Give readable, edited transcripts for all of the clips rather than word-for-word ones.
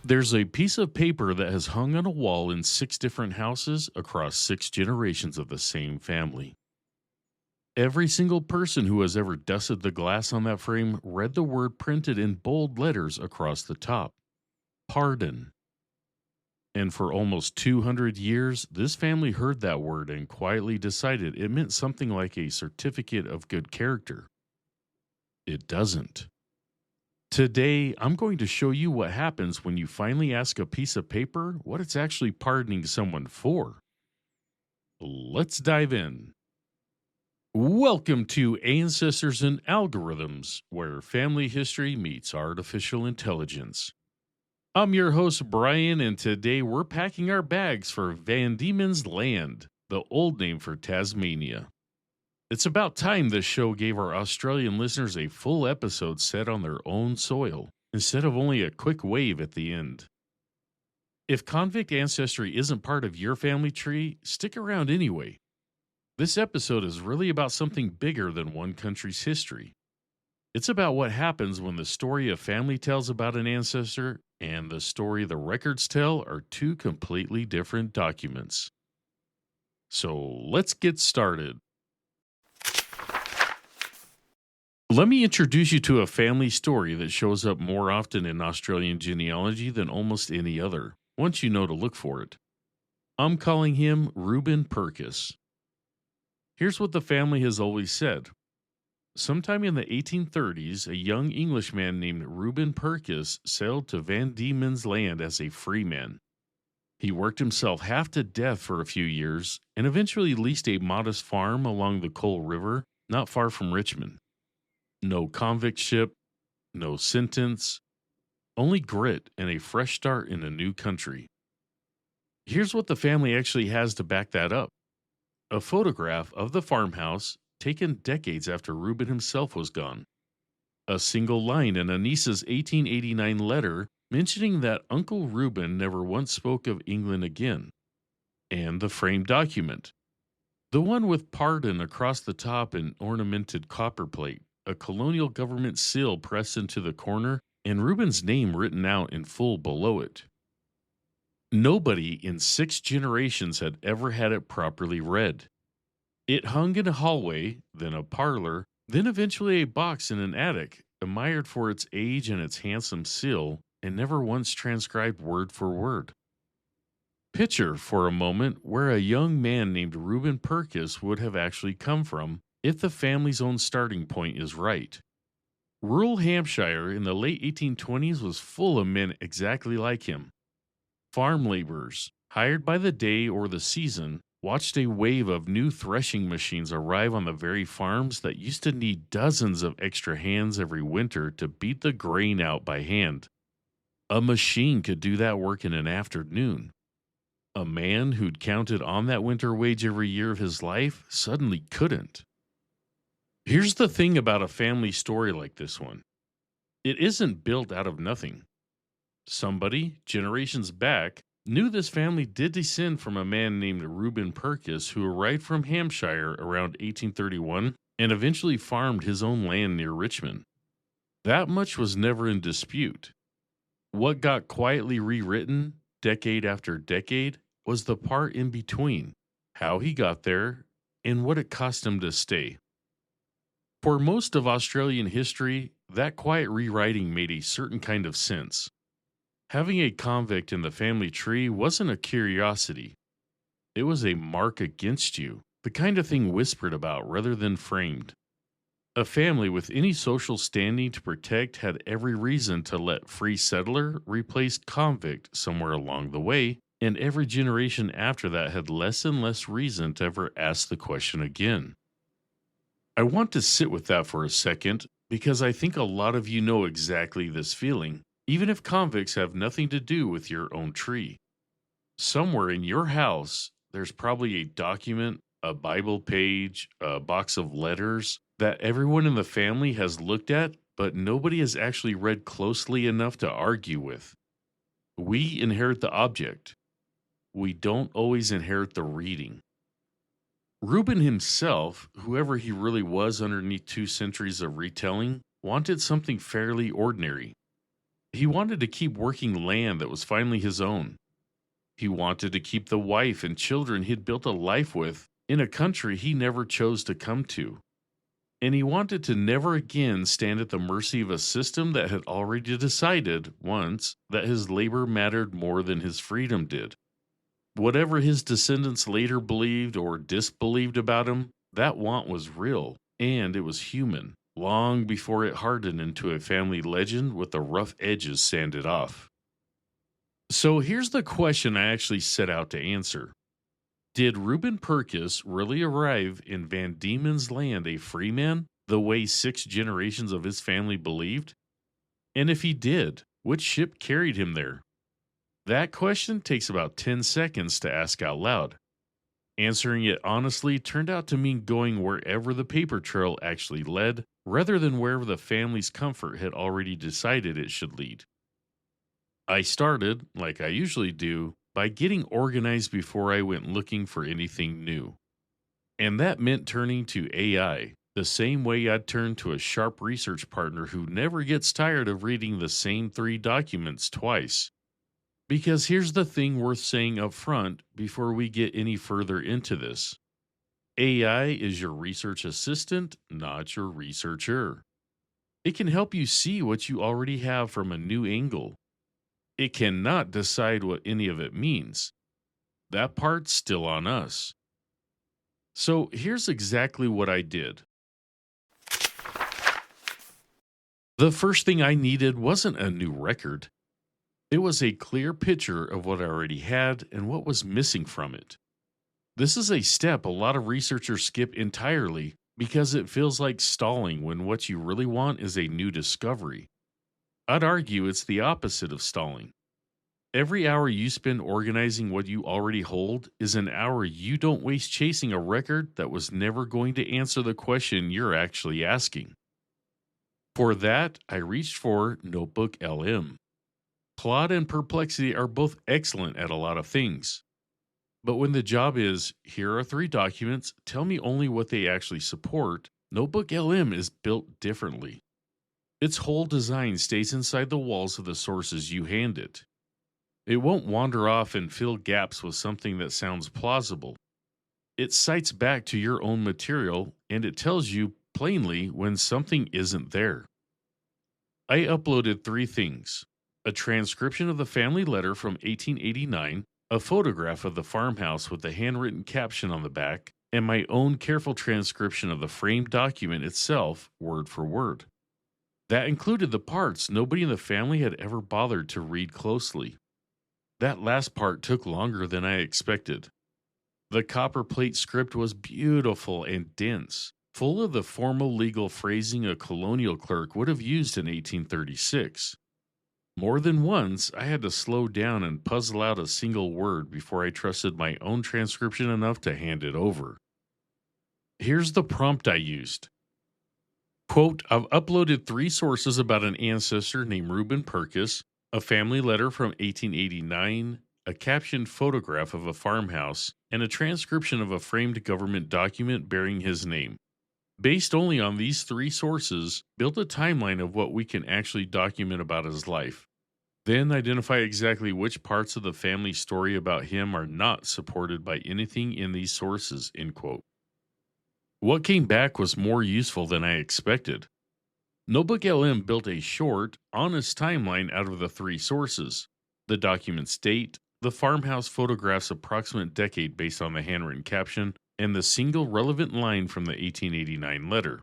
There's a piece of paper that has hung on a wall in 6 different houses across 6 generations of the same family. Every single person who has ever dusted the glass on that frame read the word printed in bold letters across the top: pardon. And for almost 200 years, this family heard that word and quietly decided it meant something like a certificate of good character. It doesn't. Today, I'm going to show you what happens when you finally ask a piece of paper what it's actually pardoning someone for. Let's dive in. Welcome to Ancestors and Algorithms, where family history meets artificial intelligence. I'm your host, Brian, and today we're packing our bags for Van Diemen's Land, the old name for Tasmania. It's about time this show gave our Australian listeners a full episode set on their own soil, instead of only a quick wave at the end. If convict ancestry isn't part of your family tree, stick around anyway. This episode is really about something bigger than one country's history. It's about what happens when the story a family tells about an ancestor and the story the records tell are two completely different documents. So let's get started. Let me introduce you to a family story that shows up more often in Australian genealogy than almost any other, once you know to look for it. I'm calling him Reuben Purkis. Here's what the family has always said. Sometime in the 1830s, a young Englishman named Reuben Purkis sailed to Van Diemen's Land as a freeman. He worked himself half to death for a few years and eventually leased a modest farm along the Coal River, not far from Richmond. No convict ship, no sentence, only grit and a fresh start in a new country. Here's what the family actually has to back that up. A photograph of the farmhouse taken decades after Reuben himself was gone. A single line in a niece's 1889 letter mentioning that Uncle Reuben never once spoke of England again. And the framed document. The one with pardon across the top in ornamented copperplate, a colonial government seal pressed into the corner, and Reuben's name written out in full below it. Nobody in 6 generations had ever had it properly read. It hung in a hallway, then a parlor, then eventually a box in an attic, admired for its age and its handsome seal, and never once transcribed word for word. Picture for a moment where a young man named Reuben Purkis would have actually come from if the family's own starting point is right. Rural Hampshire in the late 1820s was full of men exactly like him. Farm laborers, hired by the day or the season, watched a wave of new threshing machines arrive on the very farms that used to need dozens of extra hands every winter to beat the grain out by hand. A machine could do that work in an afternoon. A man who'd counted on that winter wage every year of his life suddenly couldn't. Here's the thing about a family story like this one. It isn't built out of nothing. Somebody, generations back, knew this family did descend from a man named Reuben Purkis who arrived from Hampshire around 1831 and eventually farmed his own land near Richmond. That much was never in dispute. What got quietly rewritten, decade after decade, was the part in between, how he got there, and what it cost him to stay. For most of Australian history, that quiet rewriting made a certain kind of sense. Having a convict in the family tree wasn't a curiosity. It was a mark against you, the kind of thing whispered about rather than framed. A family with any social standing to protect had every reason to let free settler replace convict somewhere along the way, and every generation after that had less and less reason to ever ask the question again. I want to sit with that for a second because I think a lot of you know exactly this feeling, even if convicts have nothing to do with your own tree. Somewhere in your house, there's probably a document, a Bible page, a box of letters that everyone in the family has looked at, but nobody has actually read closely enough to argue with. We inherit the object. We don't always inherit the reading. Reuben himself, whoever he really was underneath 2 centuries of retelling, wanted something fairly ordinary. He wanted to keep working land that was finally his own. He wanted to keep the wife and children he'd built a life with in a country he never chose to come to. And he wanted to never again stand at the mercy of a system that had already decided once that his labor mattered more than his freedom did. Whatever his descendants later believed or disbelieved about him, that want was real and it was human, long before it hardened into a family legend with the rough edges sanded off. So here's the question I actually set out to answer. Did Reuben Purkis really arrive in Van Diemen's Land a free man, the way 6 generations of his family believed? And if he did, which ship carried him there? That question takes about 10 seconds to ask out loud. Answering it honestly turned out to mean going wherever the paper trail actually led, rather than wherever the family's comfort had already decided it should lead. I started, like I usually do, by getting organized before I went looking for anything new. And that meant turning to AI, the same way I'd turn to a sharp research partner who never gets tired of reading the same 3 documents twice. Because here's the thing worth saying up front before we get any further into this: AI is your research assistant, not your researcher. It can help you see what you already have from a new angle. It cannot decide what any of it means. That part's still on us. So here's exactly what I did. The first thing I needed wasn't a new record. It was a clear picture of what I already had and what was missing from it. This is a step a lot of researchers skip entirely because it feels like stalling when what you really want is a new discovery. I'd argue it's the opposite of stalling. Every hour you spend organizing what you already hold is an hour you don't waste chasing a record that was never going to answer the question you're actually asking. For that, I reached for Notebook LM. Claude and Perplexity are both excellent at a lot of things. But when the job is, here are 3 documents, tell me only what they actually support, Notebook LM is built differently. Its whole design stays inside the walls of the sources you hand it. It won't wander off and fill gaps with something that sounds plausible. It cites back to your own material and it tells you plainly when something isn't there. I uploaded 3 things: a transcription of the family letter from 1889, a photograph of the farmhouse with the handwritten caption on the back, and my own careful transcription of the framed document itself, word for word. That included the parts nobody in the family had ever bothered to read closely. That last part took longer than I expected. The copperplate script was beautiful and dense, full of the formal legal phrasing a colonial clerk would have used in 1836. More than once, I had to slow down and puzzle out a single word before I trusted my own transcription enough to hand it over. Here's the prompt I used. Quote, I've uploaded 3 sources about an ancestor named Reuben Purkis, a family letter from 1889, a captioned photograph of a farmhouse, and a transcription of a framed government document bearing his name. Based only on these 3 sources, build a timeline of what we can actually document about his life. Then identify exactly which parts of the family story about him are not supported by anything in these sources, end quote. What came back was more useful than I expected. Notebook LM built a short, honest timeline out of the 3 sources: the document's date, the farmhouse photograph's approximate decade based on the handwritten caption, and the single relevant line from the 1889 letter.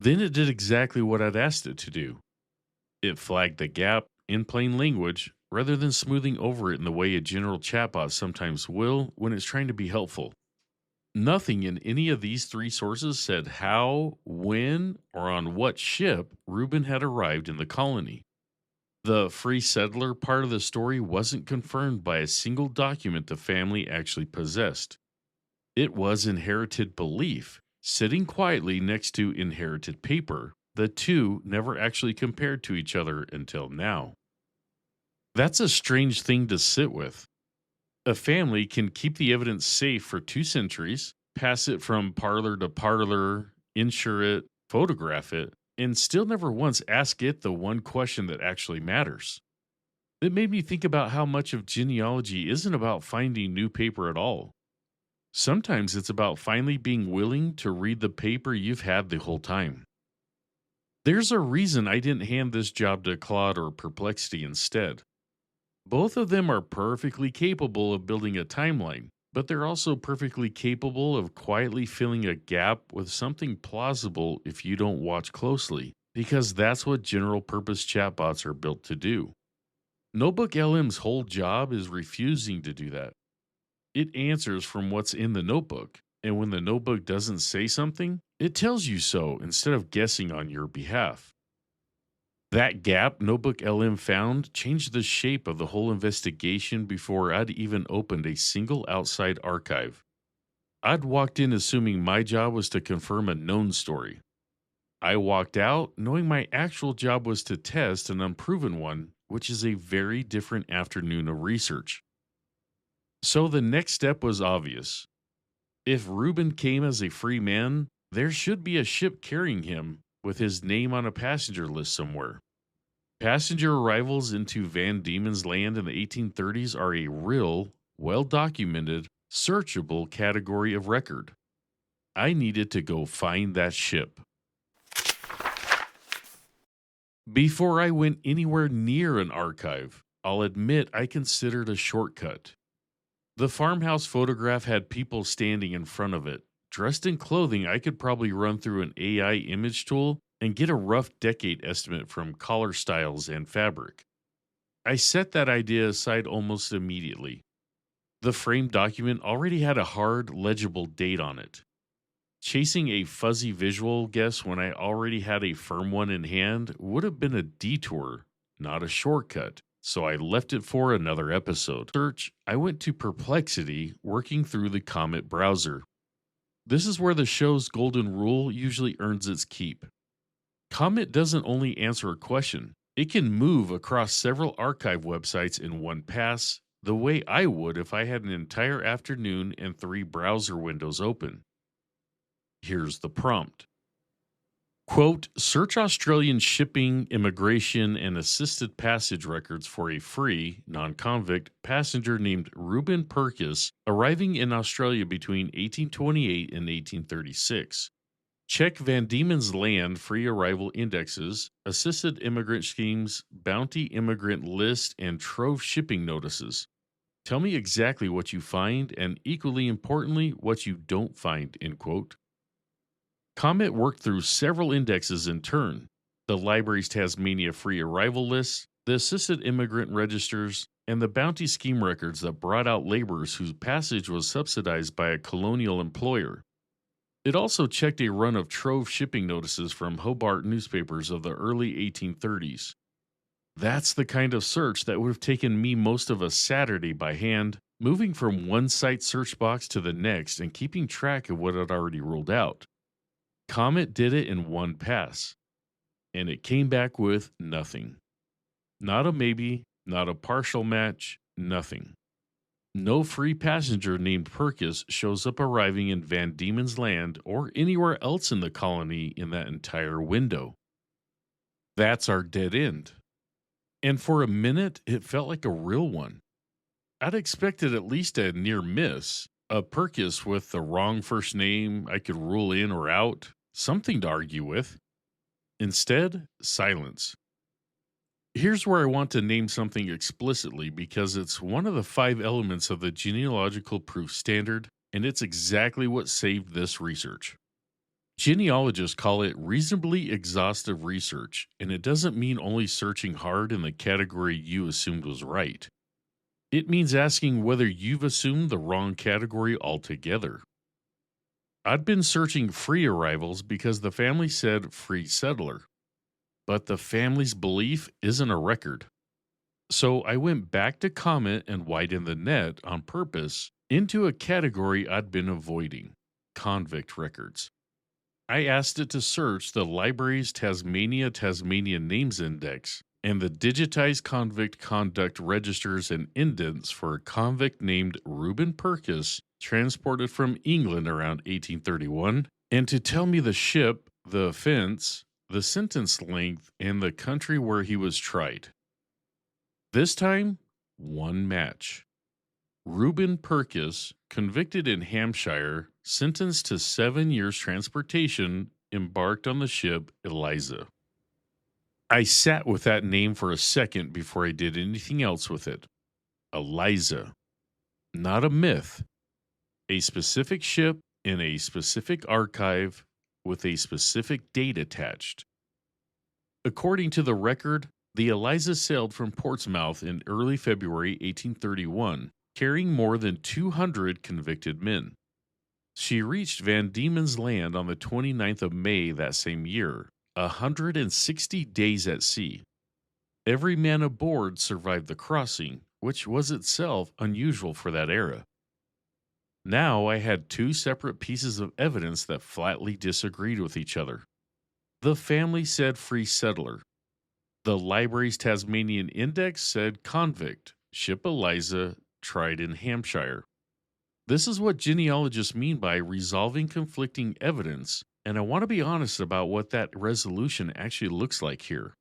Then it did exactly what I'd asked it to do. It flagged the gap in plain language rather than smoothing over it in the way a general chatbot sometimes will when it's trying to be helpful. Nothing in any of these 3 sources said how, when, or on what ship Reuben had arrived in the colony. The free settler part of the story wasn't confirmed by a single document the family actually possessed. It was inherited belief, sitting quietly next to inherited paper, the 2 never actually compared to each other until now. That's a strange thing to sit with. A family can keep the evidence safe for 2 centuries, pass it from parlor to parlor, insure it, photograph it, and still never once ask it the one question that actually matters. It made me think about how much of genealogy isn't about finding new paper at all. Sometimes it's about finally being willing to read the paper you've had the whole time. There's a reason I didn't hand this job to Claude or Perplexity instead. Both of them are perfectly capable of building a timeline, but they're also perfectly capable of quietly filling a gap with something plausible if you don't watch closely, because that's what general purpose chatbots are built to do. Notebook LM's whole job is refusing to do that. It answers from what's in the notebook, and when the notebook doesn't say something, it tells you so instead of guessing on your behalf. That gap Notebook LM found changed the shape of the whole investigation before I'd even opened a single outside archive. I'd walked in assuming my job was to confirm a known story. I walked out knowing my actual job was to test an unproven one, which is a very different afternoon of research. So the next step was obvious. If Reuben came as a free man, there should be a ship carrying him with his name on a passenger list somewhere. Passenger arrivals into Van Diemen's Land in the 1830s are a real, well documented, searchable category of record. I needed to go find that ship. Before I went anywhere near an archive, I'll admit I considered a shortcut. The farmhouse photograph had people standing in front of it, dressed in clothing I could probably run through an AI image tool and get a rough decade estimate from collar styles and fabric. I set that idea aside almost immediately. The framed document already had a hard, legible date on it. Chasing a fuzzy visual guess when I already had a firm one in hand would have been a detour, not a shortcut, so I left it for another episode. Search, I went to Perplexity, working through the Comet browser. This is where the show's golden rule usually earns its keep. Comet doesn't only answer a question, it can move across several archive websites in one pass, the way I would if I had an entire afternoon and 3 browser windows open. Here's the prompt. Quote, search Australian shipping, immigration, and assisted passage records for a free, non-convict passenger named Reuben Purkis arriving in Australia between 1828 and 1836. Check Van Diemen's Land free arrival indexes, assisted immigrant schemes, bounty immigrant list, and trove shipping notices. Tell me exactly what you find and, equally importantly, what you don't find, end quote. Comet worked through several indexes in turn: the library's Tasmania free arrival lists, the assisted immigrant registers, and the bounty scheme records that brought out laborers whose passage was subsidized by a colonial employer. It also checked a run of trove shipping notices from Hobart newspapers of the early 1830s. That's the kind of search that would have taken me most of a Saturday by hand, moving from one site search box to the next and keeping track of what I'd already ruled out. Comet did it in one pass, and it came back with nothing. Not a maybe, not a partial match, nothing. No free passenger named Purkis shows up arriving in Van Diemen's Land or anywhere else in the colony in that entire window. That's our dead end. And for a minute, it felt like a real one. I'd expected at least a near miss, a Purkis with the wrong first name I could rule in or out, something to argue with. Instead, silence. Here's where I want to name something explicitly because it's one of the 5 elements of the genealogical proof standard, and it's exactly what saved this research. Genealogists call it reasonably exhaustive research, and it doesn't mean only searching hard in the category you assumed was right. It means asking whether you've assumed the wrong category altogether. I'd been searching free arrivals because the family said free settler, but the family's belief isn't a record. So I went back to Comet and widened the net on purpose into a category I'd been avoiding: convict records. I asked it to search the library's Tasmania Names Index and the digitized convict conduct registers and indents for a convict named Reuben Purkis transported from England around 1831, and to tell me the ship, the offense, the sentence length, and the country where he was tried. This time, one match. Reuben Purkis, convicted in Hampshire, sentenced to 7 years transportation, embarked on the ship Eliza. I sat with that name for a second before I did anything else with it. Eliza. Not a myth. A specific ship in a specific archive with a specific date attached. According to the record, the Eliza sailed from Portsmouth in early February 1831, carrying more than 200 convicted men. She reached Van Diemen's Land on the 29th of May that same year, 160 days at sea. Every man aboard survived the crossing, which was itself unusual for that era. Now I had two separate pieces of evidence that flatly disagreed with each other. The family said free settler. The library's Tasmanian index said convict, ship Eliza, tried in Hampshire. This is what genealogists mean by resolving conflicting evidence, and I want to be honest about what that resolution actually looks like here.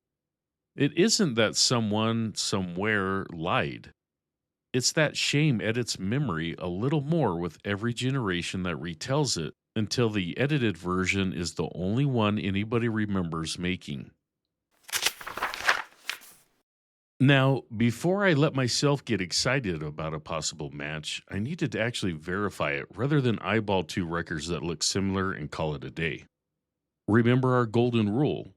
It isn't that someone somewhere lied. It's that shame edits memory a little more with every generation that retells it until the edited version is the only one anybody remembers making. Now, before I let myself get excited about a possible match, I needed to actually verify it rather than eyeball two records that look similar and call it a day. Remember our golden rule: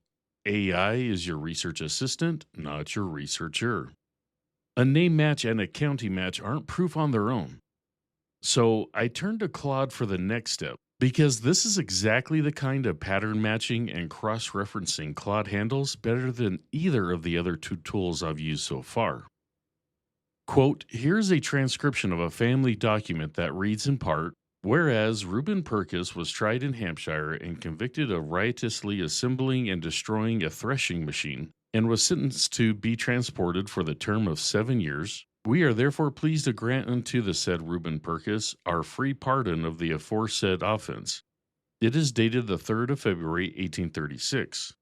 AI is your research assistant, not your researcher. A name match and a county match aren't proof on their own. So I turned to Claude for the next step, because this is exactly the kind of pattern matching and cross-referencing Claude handles better than either of the other two tools I've used so far. Quote, here's a transcription of a family document that reads in part, whereas Reuben Purkis was tried in Hampshire and convicted of riotously assembling and destroying a threshing machine, and was sentenced to be transported for the term of 7 years, we are therefore pleased to grant unto the said Reuben Purkis our free pardon of the aforesaid offense. It is dated the 3rd of February, 1836.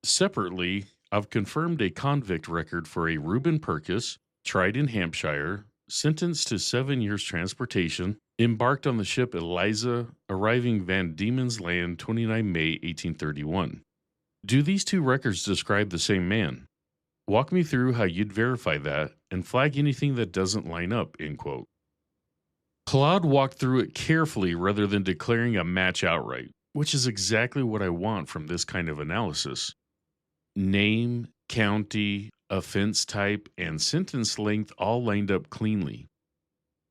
Separately, I've confirmed a convict record for a Reuben Purkis, tried in Hampshire, sentenced to 7 years transportation, embarked on the ship Eliza, arriving Van Diemen's Land 29 May 1831. Do these two records describe the same man? Walk me through how you'd verify that and flag anything that doesn't line up, end quote. Claude walked through it carefully rather than declaring a match outright, which is exactly what I want from this kind of analysis. Name, county, offense type, and sentence length all lined up cleanly.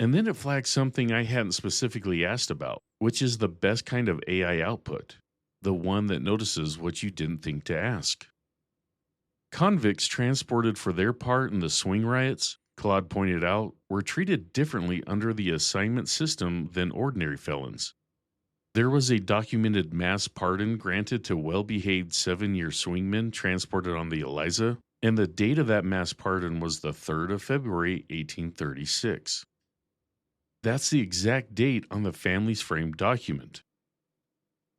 And then it flagged something I hadn't specifically asked about, which is the best kind of AI output, the one that notices what you didn't think to ask. Convicts transported for their part in the swing riots, Claude pointed out, were treated differently under the assignment system than ordinary felons. There was a documented mass pardon granted to well-behaved 7-year swingmen transported on the Eliza, and the date of that mass pardon was the 3rd of February, 1836. That's the exact date on the family's framed document.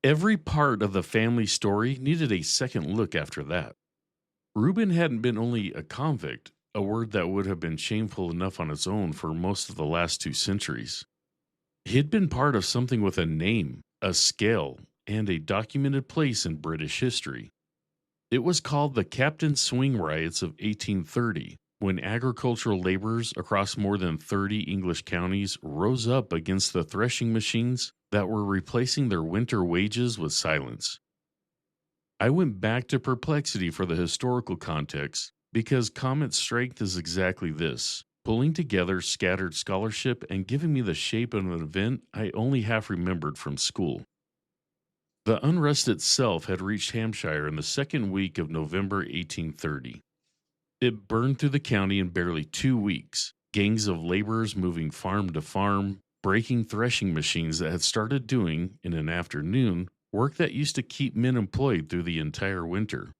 Every part of the family story needed a second look after that. Reuben hadn't been only a convict, a word that would have been shameful enough on its own for most of the last 2 centuries. He'd been part of something with a name, a scale, and a documented place in British history. It was called the Captain Swing Riots of 1830, when agricultural laborers across more than 30 English counties rose up against the threshing machines that were replacing their winter wages with silence. I went back to perplexity for the historical context because Comet's strength is exactly this: pulling together scattered scholarship and giving me the shape of an event I only half remembered from school. The unrest itself had reached Hampshire in the second week of November 1830. It burned through the county in barely 2 weeks, gangs of laborers moving farm to farm, breaking threshing machines that had started doing, in an afternoon, work that used to keep men employed through the entire winter.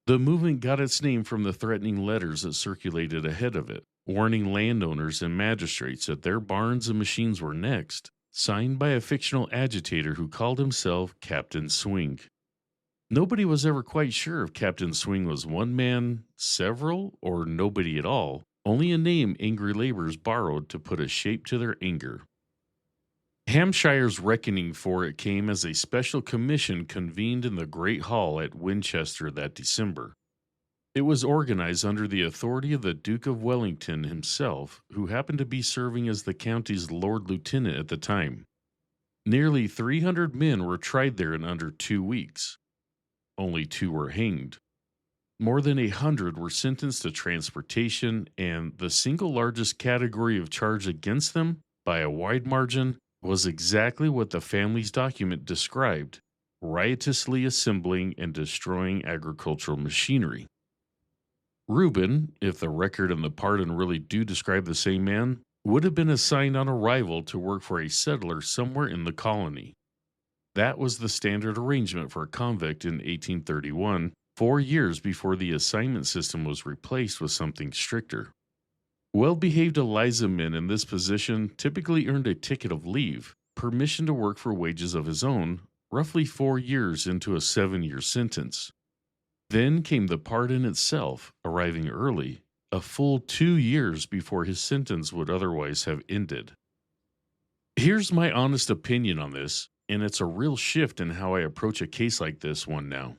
The movement got its name from the threatening letters that circulated ahead of it, warning landowners and magistrates that their barns and machines were next, signed by a fictional agitator who called himself Captain Swing. Nobody was ever quite sure if Captain Swing was one man, several, or nobody at all, only a name angry laborers borrowed to put a shape to their anger. Hampshire's reckoning for it came as a special commission convened in the Great Hall at Winchester that December. It was organized under the authority of the Duke of Wellington himself, who happened to be serving as the county's Lord Lieutenant at the time. Nearly 300 men were tried there in under 2 weeks. Only 2 were hanged. More than 100 were sentenced to transportation, and the single largest category of charge against them, by a wide margin, was exactly what the family's document described: riotously assembling and destroying agricultural machinery. Reuben, if the record and the pardon really do describe the same man, would have been assigned on arrival to work for a settler somewhere in the colony. That was the standard arrangement for a convict in 1831, 4 years before the assignment system was replaced with something stricter. Well behaved Eliza men in this position typically earned a ticket of leave, permission to work for wages of his own, roughly 4 years into a 7-year sentence. Then came the pardon itself, arriving early, a full 2 years before his sentence would otherwise have ended. Here's my honest opinion on this, and it's a real shift in how I approach a case like this one now.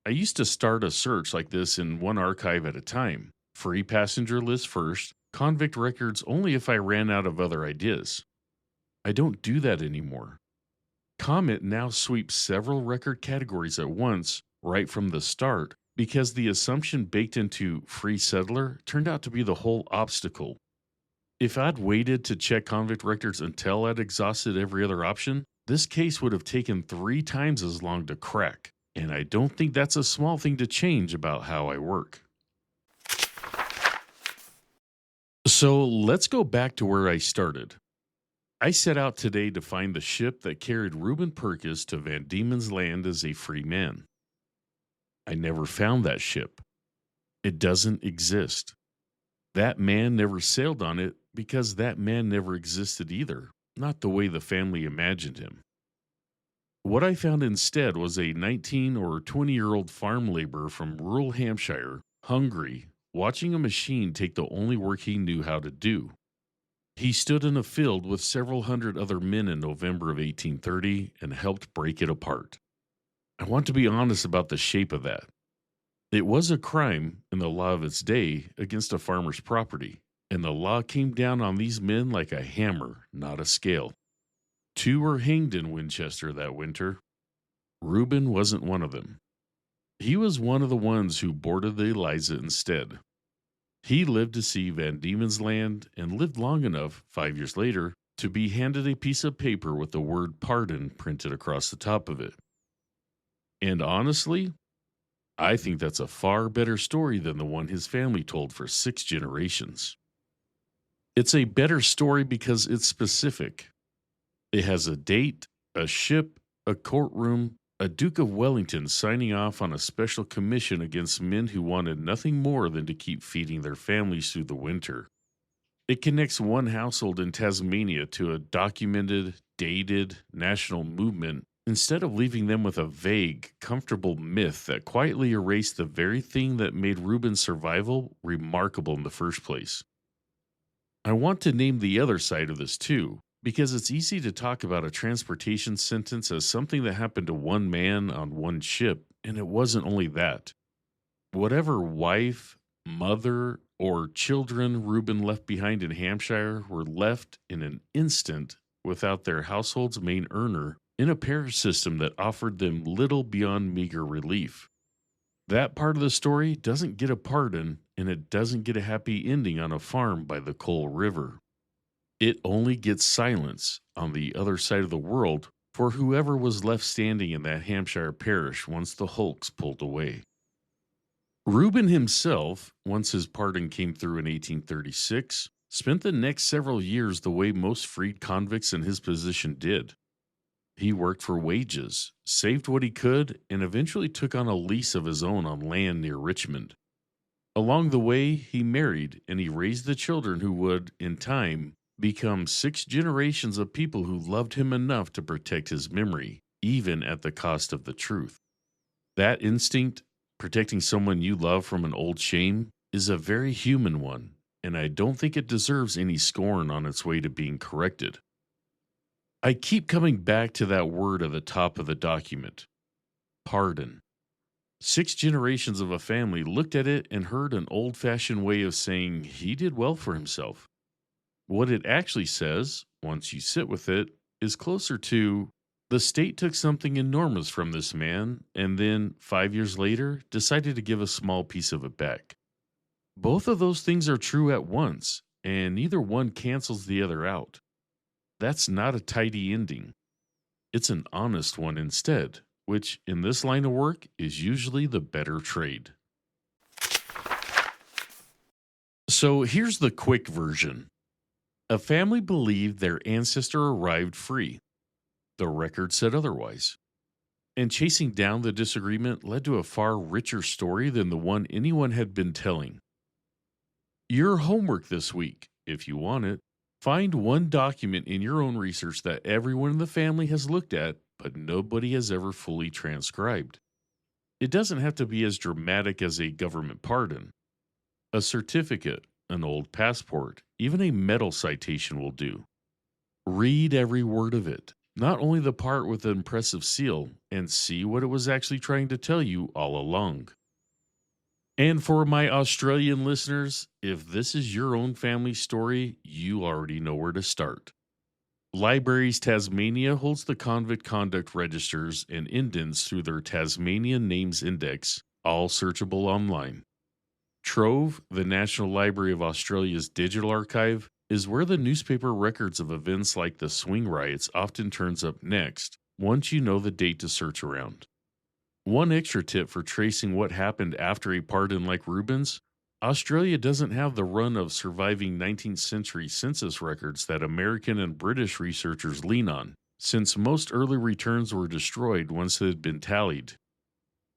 I used to start a search like this in one archive at a time. Free passenger list first, convict records only if I ran out of other ideas. I don't do that anymore. Comet now sweeps several record categories at once, right from the start, because the assumption baked into free settler turned out to be the whole obstacle. If I'd waited to check convict records until I'd exhausted every other option, this case would have taken 3 times as long to crack, and I don't think that's a small thing to change about how I work. So let's go back to where I started. I set out today to find the ship that carried Reuben Purkis to Van Diemen's Land as a free man. I never found that ship. It doesn't exist. That man never sailed on it because that man never existed either, not the way the family imagined him. What I found instead was a 19 or 20-year-old farm laborer from rural Hampshire, hungry, watching a machine take the only work he knew how to do. He stood in a field with several hundred other men in November of 1830 and helped break it apart. I want to be honest about the shape of that. It was a crime in the law of its day against a farmer's property, and the law came down on these men like a hammer, not a scale. 2 were hanged in Winchester that winter. Reuben wasn't one of them. He was one of the ones who boarded the Eliza instead. He lived to see Van Diemen's Land and lived long enough, 5 years later, to be handed a piece of paper with the word pardon printed across the top of it. And honestly, I think that's a far better story than the one his family told for 6 generations. It's a better story because it's specific. It has a date, a ship, a courtroom, a Duke of Wellington signing off on a special commission against men who wanted nothing more than to keep feeding their families through the winter. It connects one household in Tasmania to a documented, dated national movement instead of leaving them with a vague, comfortable myth that quietly erased the very thing that made Reuben's survival remarkable in the first place. I want to name the other side of this too, because it's easy to talk about a transportation sentence as something that happened to one man on one ship, and it wasn't only that. Whatever wife, mother, or children Reuben left behind in Hampshire were left in an instant without their household's main earner in a parish system that offered them little beyond meager relief. That part of the story doesn't get a pardon, and it doesn't get a happy ending on a farm by the Coal River. It only gets silence on the other side of the world for whoever was left standing in that Hampshire parish once the hulks pulled away. Reuben himself, once his pardon came through in 1836, spent the next several years the way most freed convicts in his position did. He worked for wages, saved what he could, and eventually took on a lease of his own on land near Richmond. Along the way, he married and he raised the children who would, in time, become 6 generations of people who loved him enough to protect his memory, even at the cost of the truth. That instinct, protecting someone you love from an old shame, is a very human one, and I don't think it deserves any scorn on its way to being corrected. I keep coming back to that word at the top of the document: pardon. 6 generations of a family looked at it and heard an old fashioned way of saying he did well for himself. What it actually says, once you sit with it, is closer to: the state took something enormous from this man and then, 5 years later, decided to give a small piece of it back. Both of those things are true at once, and neither one cancels the other out. That's not a tidy ending. It's an honest one instead, which in this line of work is usually the better trade. So here's the quick version. A family believed their ancestor arrived free. The record said otherwise. And chasing down the disagreement led to a far richer story than the one anyone had been telling. Your homework this week, if you want it: find one document in your own research that everyone in the family has looked at, but nobody has ever fully transcribed. It doesn't have to be as dramatic as a government pardon. A certificate, an old passport, even a medal citation will do. Read every word of it, not only the part with the impressive seal, and see what it was actually trying to tell you all along. And for my Australian listeners, if this is your own family story, you already know where to start. Libraries Tasmania holds the convict conduct registers and indents through their Tasmanian Names Index, all searchable online. Trove, the National Library of Australia's digital archive, is where the newspaper records of events like the swing riots often turns up next, once you know the date to search around. One extra tip for tracing what happened after a pardon like Reuben's: Australia doesn't have the run of surviving 19th century census records that American and British researchers lean on, since most early returns were destroyed once they had been tallied.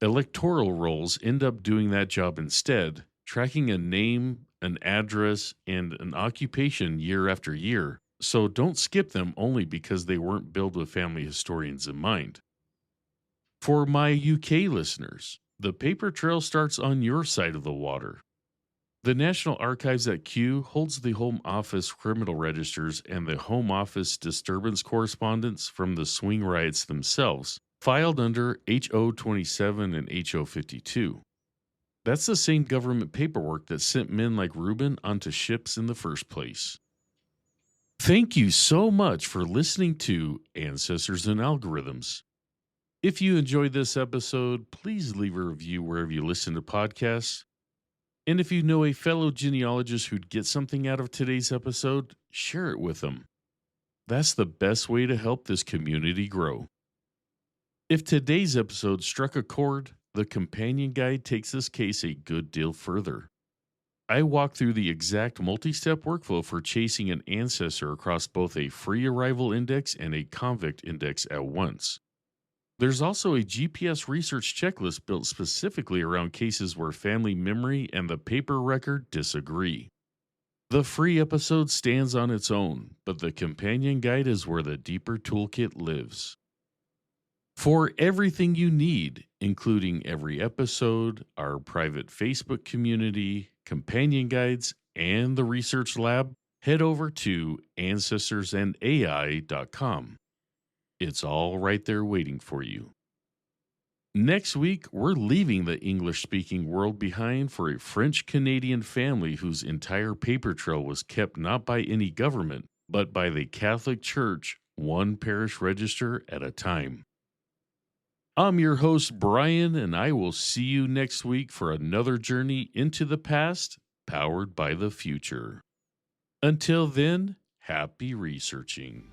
Electoral rolls end up doing that job instead, tracking a name, an address, and an occupation year after year, so don't skip them only because they weren't built with family historians in mind. For my UK listeners, the paper trail starts on your side of the water. The National Archives at Kew holds the Home Office criminal registers and the Home Office disturbance correspondence from the swing riots themselves, filed under HO 27 and HO 52. That's the same government paperwork that sent men like Reuben onto ships in the first place. Thank you so much for listening to Ancestors and Algorithms. If you enjoyed this episode, please leave a review wherever you listen to podcasts. And if you know a fellow genealogist who'd get something out of today's episode, share it with them. That's the best way to help this community grow. If today's episode struck a chord, the companion guide takes this case a good deal further. I walk through the exact multi-step workflow for chasing an ancestor across both a free arrival index and a convict index at once. There's also a GPS research checklist built specifically around cases where family memory and the paper record disagree. The free episode stands on its own, but the companion guide is where the deeper toolkit lives. For everything you need, including every episode, our private Facebook community, companion guides, and the research lab, head over to ancestorsandsai.com. It's all right there waiting for you. Next week, we're leaving the English-speaking world behind for a French-Canadian family whose entire paper trail was kept not by any government, but by the Catholic Church, one parish register at a time. I'm your host, Brian, and I will see you next week for another journey into the past, powered by the future. Until then, happy researching.